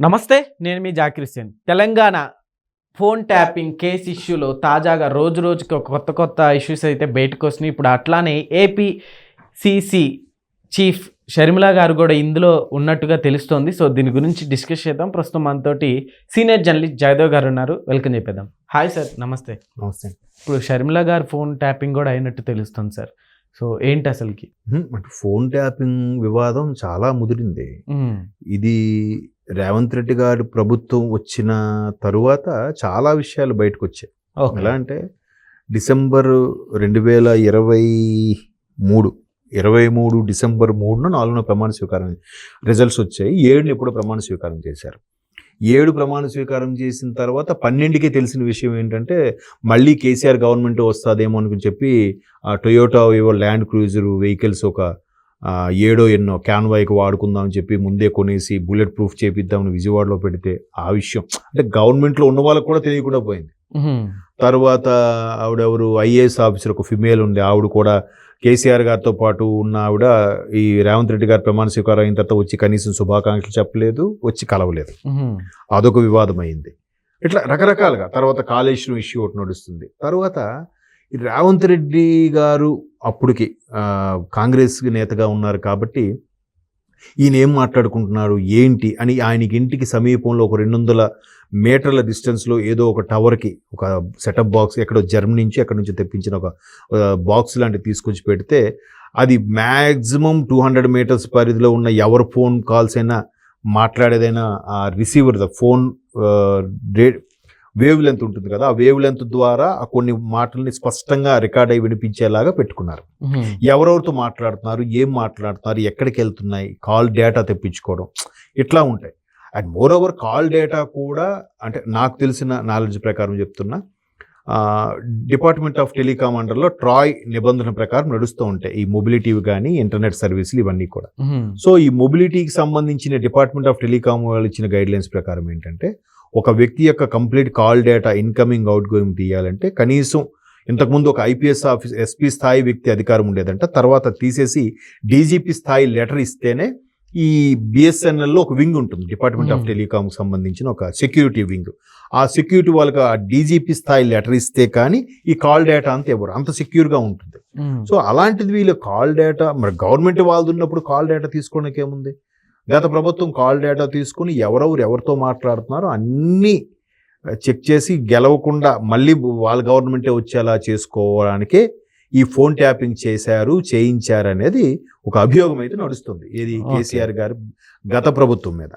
నమస్తే, నేను మీ Zakir Hussain. Telangana phone tapping case ఇష్యూలో తాజాగా రోజు రోజుకి ఒక కొత్త ఇష్యూస్ అయితే బయటకు వస్తున్నాయి. ఇప్పుడు అట్లానే ఏపీసీసీ చీఫ్ షర్మిల గారు కూడా ఇందులో ఉన్నట్టుగా తెలుస్తోంది. సో దీని గురించి డిస్కస్ చేద్దాం. ప్రస్తుతం మనతోటి సీనియర్ జర్నలిస్ట్ జయదేవ్ గారు ఉన్నారు. వెల్కమ్ చెప్పేద్దాం. హాయ్ సార్, నమస్తే. నమస్తే. ఇప్పుడు షర్మిల గారు ఫోన్ ట్యాపింగ్ కూడా అయినట్టు తెలుస్తుంది సార్. సో ఏంటి అసలుకి? అంటే ఫోన్ ట్యాపింగ్ వివాదం చాలా ముదిరింది. ఇది రేవంత్ రెడ్డి గారి ప్రభుత్వం వచ్చిన తరువాత చాలా విషయాలు బయటకు వచ్చాయి. ఎలా అంటే డిసెంబర్ 2023 డిసెంబర్ 3న 4న ప్రమాణ స్వీకారం రిజల్ట్స్ వచ్చాయి. 7ని ఎప్పుడో ప్రమాణ స్వీకారం చేశారు. 7 ప్రమాణ స్వీకారం చేసిన తర్వాత 12కి తెలిసిన విషయం ఏంటంటే మళ్ళీ కేసీఆర్ గవర్నమెంట్ వస్తుందేమో అని చెప్పి టొయోటా ఏవో ల్యాండ్ క్రూజర్ వెహికల్స్ ఒక 7 ఎన్నో క్యాన్వాయ్కి వాడుకుందామని చెప్పి ముందే కొనేసి బుల్లెట్ ప్రూఫ్ చేపిద్దామని విజయవాడలో పెడితే ఆ విషయం అంటే గవర్నమెంట్లో ఉన్న వాళ్ళకు కూడా తెలియకుండా పోయింది. తర్వాత ఆవిడెవరు ఐఏఎస్ ఆఫీసర్ ఒక ఫిమేల్ ఉంది, ఆవిడ కూడా కేసీఆర్ గారితో పాటు ఉన్న ఆవిడ ఈ రేవంత్ రెడ్డి గారి ప్రమాణ స్వీకారం అయిన తర్వాత వచ్చి కనీసం శుభాకాంక్షలు చెప్పలేదు, వచ్చి కలవలేదు. అదొక వివాదం అయింది. ఇట్లా రకరకాలుగా తర్వాత కాళేశ్వరం ఇష్యూ ఒకటి నడుస్తుంది. తర్వాత రేవంత్ రెడ్డి గారు అప్పటికి కాంగ్రెస్ నేతగా ఉన్నారు కాబట్టి ఈయన ఏం మాట్లాడుకుంటున్నారు ఏంటి అని ఆయనకి ఇంటికి సమీపంలో ఒక 200 మీటర్ల డిస్టెన్స్లో ఏదో ఒక టవర్కి ఒక సెటప్ బాక్స్ ఎక్కడో జర్మనీ నుంచి ఎక్కడి నుంచి తెప్పించిన ఒక బాక్స్ లాంటివి తీసుకొచ్చి పెడితే అది మ్యాక్సిమం 200 మీటర్స్ పరిధిలో ఉన్న ఎవరి ఫోన్ కాల్స్ అయినా మాట్లాడేదైనా ఆ రిసీవర్ ఫోన్ వేవ్ లెంత్ ఉంటుంది కదా, ఆ వేవ్ లెంత్ ద్వారా ఆ కొన్ని మాటల్ని స్పష్టంగా రికార్డ్ అయి వినిపించేలాగా పెట్టుకున్నారు. ఎవరెవరితో మాట్లాడుతున్నారు, ఏం మాట్లాడుతున్నారు, ఎక్కడికి వెళ్తున్నాయి, కాల్ డేటా తెప్పించుకోవడం ఇట్లా ఉంటాయి. And more over call data కూడా అంటే నాకు తెలిసిన నాలెడ్జ్ ప్రకారం చెప్తున్నా డిపార్ట్మెంట్ ఆఫ్ టెలికాం అండర్లో ట్రాయ్ నిబంధన ప్రకారం నడుస్తూ ఉంటాయి ఈ మొబిలిటీ కానీ ఇంటర్నెట్ సర్వీసులు ఇవన్నీ కూడా. సో ఈ మొబిలిటీకి సంబంధించిన డిపార్ట్మెంట్ ఆఫ్ టెలికాం వాళ్ళు ఇచ్చిన గైడ్లైన్స్ ప్రకారం ఏంటంటే ఒక వ్యక్తి యొక్క complete call data incoming out going తీయాలంటే కనీసం ఇంతకుముందు ఒక ఐపీఎస్ ఆఫీస్ ఎస్పీ స్థాయి వ్యక్తి అధికారం ఉండేదంట, తర్వాత తీసేసి డీజీపీ స్థాయి లెటర్ ఇస్తేనే ఈ బిఎస్ఎన్ఎల్లో ఒక వింగ్ ఉంటుంది డిపార్ట్మెంట్ ఆఫ్ టెలికాంకి సంబంధించిన ఒక సెక్యూరిటీ వింగ్. ఆ సెక్యూరిటీ వాళ్ళకి ఆ డీజీపీ స్థాయి లెటర్ ఇస్తే కానీ ఈ కాల్ డేటా అంత ఎవరు అంత సెక్యూర్గా ఉంటుంది. సో అలాంటిది వీళ్ళు కాల్ డేటా మరి గవర్నమెంట్ వాళ్ళది ఉన్నప్పుడు కాల్ డేటా తీసుకోవడానికి ఏముంది? గత ప్రభుత్వం కాల్ డేటా తీసుకుని ఎవరితో మాట్లాడుతున్నారో అన్నీ చెక్ చేసి గెలవకుండా మళ్ళీ వాళ్ళ గవర్నమెంటే వచ్చేలా చేసుకోవడానికే ఈ ఫోన్ ట్యాపింగ్ చేయించారు అనేది ఒక అభియోగం అయితే నడుస్తుంది. ఏది కేసీఆర్ గారు గత ప్రభుత్వం మీద.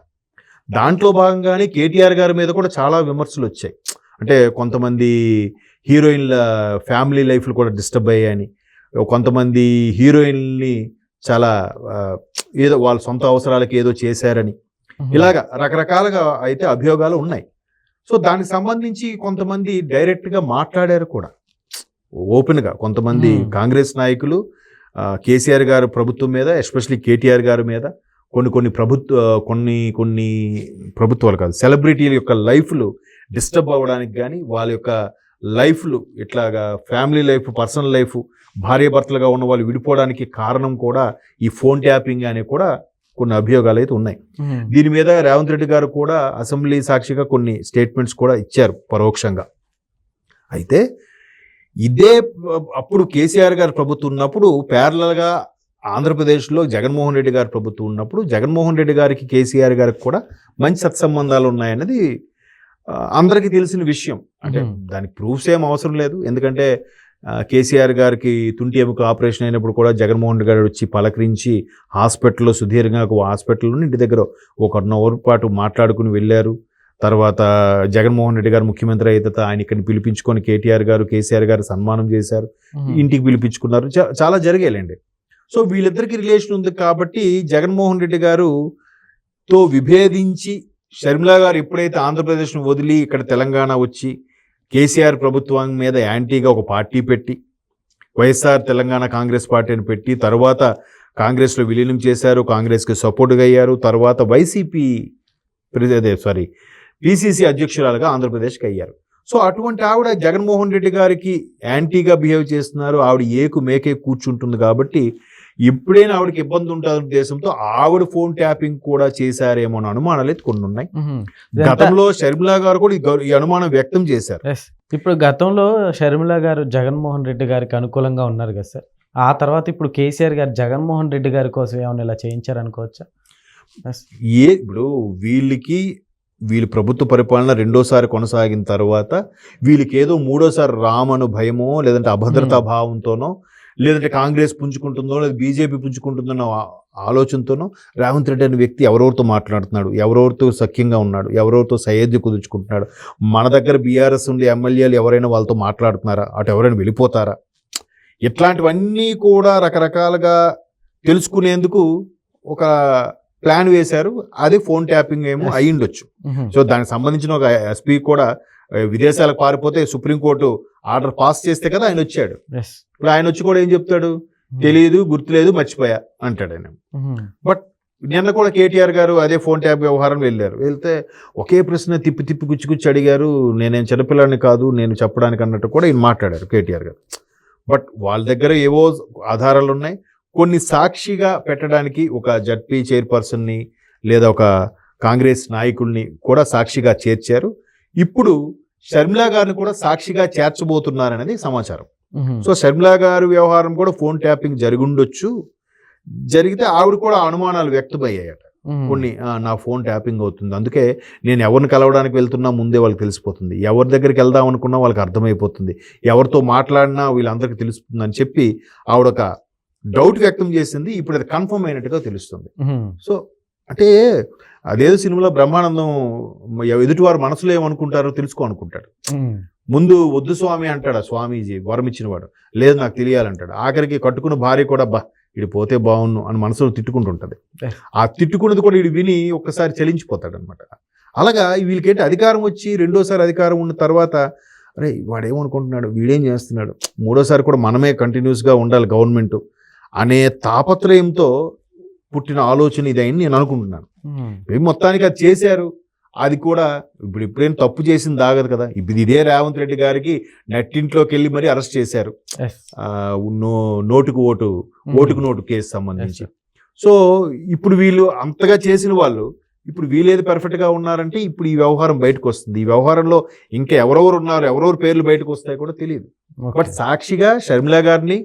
దాంట్లో భాగంగానే కేటీఆర్ గారి మీద కూడా చాలా విమర్శలు వచ్చాయి. అంటే కొంతమంది హీరోయిన్ల ఫ్యామిలీ లైఫ్లు కూడా డిస్టర్బ్ అయ్యాయని, కొంతమంది హీరోయిన్ని చాలా ఏదో వాళ్ళ సొంత అవసరాలకి ఏదో చేశారని, ఇలాగా రకరకాలుగా అయితే అభియోగాలు ఉన్నాయి. సో దానికి సంబంధించి కొంతమంది డైరెక్ట్గా మాట్లాడారు కూడా ఓపెన్గా. కొంతమంది కాంగ్రెస్ నాయకులు కేసీఆర్ గారు ప్రభుత్వం మీద ఎస్పెషల్లీ కేటీఆర్ గారి మీద కొన్ని ప్రభుత్వాలు కాదు సెలబ్రిటీల యొక్క లైఫ్లు డిస్టర్బ్ అవ్వడానికి కానీ వాళ్ళ యొక్క లైఫ్లు ఇట్లాగా ఫ్యామిలీ లైఫ్ పర్సనల్ లైఫ్ భార్యాభర్తలుగా ఉన్న వాళ్ళు విడిపోవడానికి కారణం కూడా ఈ ఫోన్ ట్యాపింగ్ అనే కూడా కొన్ని అభియోగాలు అయితే ఉన్నాయి. దీని మీద రేవంత్ రెడ్డి గారు కూడా అసెంబ్లీ సాక్షిగా కొన్ని స్టేట్మెంట్స్ కూడా ఇచ్చారు పరోక్షంగా. అయితే ఇదే అప్పుడు కేసీఆర్ గారి ప్రభుత్వం ఉన్నప్పుడు ప్యారలల్గా ఆంధ్రప్రదేశ్లో జగన్మోహన్ రెడ్డి గారి ప్రభుత్వం ఉన్నప్పుడు జగన్మోహన్ రెడ్డి గారికి కేసీఆర్ గారికి కూడా మంచి సత్సంబంధాలు ఉన్నాయన్నది అందరికీ తెలిసిన విషయం. అంటే దానికి ప్రూఫ్స్ ఏం అవసరం లేదు. ఎందుకంటే కేసీఆర్ గారికి తుంటి ఎముక ఆపరేషన్ అయినప్పుడు కూడా జగన్మోహన్ రెడ్డి గారు వచ్చి పలకరించి హాస్పిటల్లో సుదీర్ఘంగా హాస్పిటల్లో ఇంటి దగ్గర ఒక 1 అవర్ పాటు మాట్లాడుకుని వెళ్ళారు. తర్వాత జగన్మోహన్ రెడ్డి గారు ముఖ్యమంత్రి అయితే ఆయన ఇక్కడ పిలిపించుకొని కేటీఆర్ గారు కేసీఆర్ గారు సన్మానం చేశారు, ఇంటికి పిలిపించుకున్నారు, చాలా జరిగాయండి. సో వీళ్ళిద్దరికి రిలేషన్ ఉంది కాబట్టి జగన్మోహన్ రెడ్డి గారుతో విభేదించి షర్మిల గారు ఎప్పుడైతే ఆంధ్రప్రదేశ్ను వదిలి ఇక్కడ తెలంగాణ వచ్చి కేసీఆర్ ప్రభుత్వం మీద యాంటీగా ఒక పార్టీ పెట్టి వైఎస్ఆర్ తెలంగాణ కాంగ్రెస్ పార్టీని పెట్టి తర్వాత కాంగ్రెస్లో విలీనం చేశారు, కాంగ్రెస్కి సపోర్ట్గా అయ్యారు, తర్వాత పిసిసి అధ్యక్షురాలుగా ఆంధ్రప్రదేశ్కి అయ్యారు. సో అటువంటి ఆవిడ జగన్మోహన్ రెడ్డి గారికి యాంటీగా బిహేవ్ చేస్తున్నారు, ఆవిడ మేకే కూర్చుంటుంది కాబట్టి ఎప్పుడైనా ఆవిడకి ఇబ్బంది ఉంటుందనే ఉద్దేశంతో ఆవిడ ఫోన్ ట్యాపింగ్ కూడా చేశారేమో అని అనుమానాలు అయితే కొన్ని ఉన్నాయి. గతంలో షర్మిలా గారు కూడా ఈ అనుమానం వ్యక్తం చేశారు. ఇప్పుడు గతంలో షర్మిల గారు జగన్మోహన్ రెడ్డి గారికి అనుకూలంగా ఉన్నారు కదా సార్, ఆ తర్వాత ఇప్పుడు కేసీఆర్ గారు జగన్మోహన్ రెడ్డి గారి కోసం ఏమైనా ఇలా చేయించారనుకోవచ్చా? ఇప్పుడు వీళ్ళు ప్రభుత్వ పరిపాలన రెండోసారి కొనసాగిన తర్వాత వీళ్ళకి ఏదో మూడోసారి రామను భయమో లేదంటే అభద్రతా భావంతోనో లేదంటే కాంగ్రెస్ పుంజుకుంటుందో లేదా బీజేపీ పుంజుకుంటుందన్న ఆలోచనతోనో రేవంత్ రెడ్డి అనే వ్యక్తి ఎవరెవరితో మాట్లాడుతున్నాడు, ఎవరెవరితో సఖ్యంగా ఉన్నాడు, ఎవరెవరితో సయోధ్య కుదుర్చుకుంటున్నాడు, మన దగ్గర బీఆర్ఎస్ ఉండే ఎమ్మెల్యేలు ఎవరైనా వాళ్ళతో మాట్లాడుతున్నారా, అటు ఎవరైనా వెళ్ళిపోతారా, ఇట్లాంటివన్నీ కూడా రకరకాలుగా తెలుసుకునేందుకు ఒక ప్లాన్ వేశారు. అది ఫోన్ ట్యాపింగ్ ఏమో అయ్యిండొచ్చు. సో దానికి సంబంధించిన ఒక ఎస్పీ కూడా విదేశాలకు పారిపోతే సుప్రీంకోర్టు ఆర్డర్ పాస్ చేస్తే కదా ఆయన వచ్చాడు. ఇప్పుడు ఆయన వచ్చి కూడా ఏం చెప్తాడు, తెలియదు, గుర్తులేదు, మర్చిపోయా అంటాడు ఆయన. బట్ నిన్న కూడా కేటీఆర్ గారు అదే ఫోన్ ట్యాప్ వ్యవహారం వెళ్తే ఒకే ప్రశ్న తిప్పి తిప్పి గుచ్చి అడిగారు, నేనేం చిన్నపిల్లాడిని కాదు నేను చెప్పడానికి అన్నట్టు కూడా ఈయన మాట్లాడారు కేటీఆర్ గారు. బట్ వాళ్ళ దగ్గర ఏవో ఆధారాలు ఉన్నాయి. కొన్ని సాక్షిగా పెట్టడానికి ఒక జడ్పీ చైర్పర్సన్ని లేదా ఒక కాంగ్రెస్ నాయకుల్ని కూడా సాక్షిగా చేర్చారు. ఇప్పుడు షర్మిలా గారిని కూడా సాక్షిగా చేర్చబోతున్నారనేది సమాచారం. సో షర్మిలా గారి వ్యవహారం కూడా ఫోన్ ట్యాపింగ్ జరిగుండొచ్చు. జరిగితే ఆవిడ కూడా అనుమానాలు వ్యక్తమయ్యాయట కొన్ని, నా ఫోన్ ట్యాపింగ్ అవుతుంది, అందుకే నేను ఎవరిని కలవడానికి వెళ్తున్నా ముందే వాళ్ళకి తెలిసిపోతుంది, ఎవరి దగ్గరికి వెళ్దాం అనుకున్నా వాళ్ళకి అర్థమైపోతుంది, ఎవరితో మాట్లాడినా వీళ్ళందరికీ తెలుస్తుంది అని చెప్పి ఆవిడ ఒక డౌట్ వ్యక్తం చేసింది. ఇప్పుడు అది కన్ఫర్మ్ అయినట్టుగా తెలుస్తుంది. సో అంటే అదేదో సినిమాలో బ్రహ్మానందం ఎదుటివారు మనసులో ఏమనుకుంటారో తెలుసుకో అనుకుంటాడు. ముందు వద్దు స్వామి అంటాడు ఆ స్వామీజీ, వరం ఇచ్చినవాడు, లేదు నాకు తెలియాలంటాడు. ఆఖరికి కట్టుకున్న భార్య కూడా ఇడు పోతే బాగున్ను అని మనసులో తిట్టుకుంటుంటది. ఆ తిట్టుకున్నది కూడా వీడు విని ఒక్కసారి చలించిపోతాడు అనమాట. అలాగా వీళ్ళకేంటి అధికారం వచ్చి రెండోసారి అధికారం ఉన్న తర్వాత అరే వాడేమనుకుంటున్నాడు, వీడేం చేస్తున్నాడు, మూడోసారి కూడా మనమే కంటిన్యూస్గా ఉండాలి గవర్నమెంట్ అనే తాపత్రయంతో పుట్టిన ఆలోచన ఇదైంది నేను అనుకుంటున్నాను. మొత్తానికి అది చేశారు. అది కూడా ఇప్పుడేం తప్పు చేసింది ఆగదు కదా. ఇప్పుడు ఇదే రేవంత్ రెడ్డి గారికి నెట్టింట్లోకి వెళ్ళి మరీ అరెస్ట్ చేశారు ఓటుకు నోటు కేసు సంబంధించి. సో ఇప్పుడు వీళ్ళు అంతగా చేసిన వాళ్ళు ఇప్పుడు వీళ్ళేది పర్ఫెక్ట్గా ఉన్నారంటే ఇప్పుడు ఈ వ్యవహారం బయటకు వస్తుంది. ఈ వ్యవహారంలో ఇంకా ఎవరెవరు ఉన్నారు, ఎవరెవరు పేర్లు బయటకు వస్తాయి కూడా తెలియదు. బట్ సాక్షిగా షర్మిలా గారిని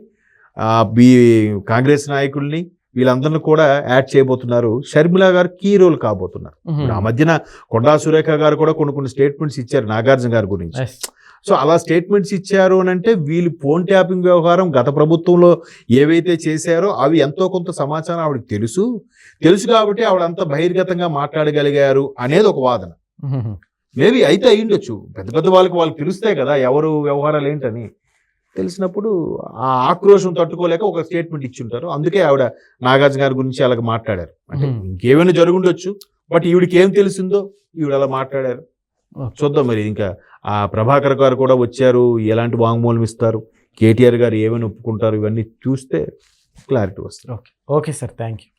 కాంగ్రెస్ నాయకుల్ని వీళ్ళందరినీ కూడా యాడ్ చేయబోతున్నారు. షర్మిలా గారు కీ రోల్ కాబోతున్నారు. ఆ మధ్యన కొండా సురేఖ గారు కూడా కొన్ని స్టేట్మెంట్స్ ఇచ్చారు నాగార్జున గారి గురించి. సో అలా స్టేట్మెంట్స్ ఇచ్చారు అని అంటే వీళ్ళు ఫోన్ ట్యాపింగ్ వ్యవహారం గత ప్రభుత్వంలో ఏవైతే చేశారో అవి ఎంతో కొంత సమాచారం ఆవిడకి తెలుసు కాబట్టి ఆవిడ అంత బహిర్గతంగా మాట్లాడగలిగారు అనేది ఒక వాదన. మేబీ అయితే అయ్యుండొచ్చు. పెద్ద వాళ్ళకి తెలుస్తాయి కదా ఎవరు వ్యవహారాలు ఏంటని. తెలిసినప్పుడు ఆ ఆక్రోషం తట్టుకోలేక ఒక స్టేట్మెంట్ ఇచ్చుంటారు. అందుకే ఆవిడ నాగార్జున గారి గురించి అలాగ మాట్లాడారు. అంటే ఇంకేమైనా జరుగుండొచ్చు, బట్ ఈవిడికి ఏం తెలిసిందో ఈవిడ అలా మాట్లాడారు. చూద్దాం మరి. ఇంకా ఆ ప్రభాకర్ గారు కూడా వచ్చారు, ఎలాంటి వాంగ్మూలం ఇస్తారు, కేటీఆర్ గారు ఏమైనా ఒప్పుకుంటారు, ఇవన్నీ చూస్తే క్లారిటీ వస్తుంది. Okay sir, thank you.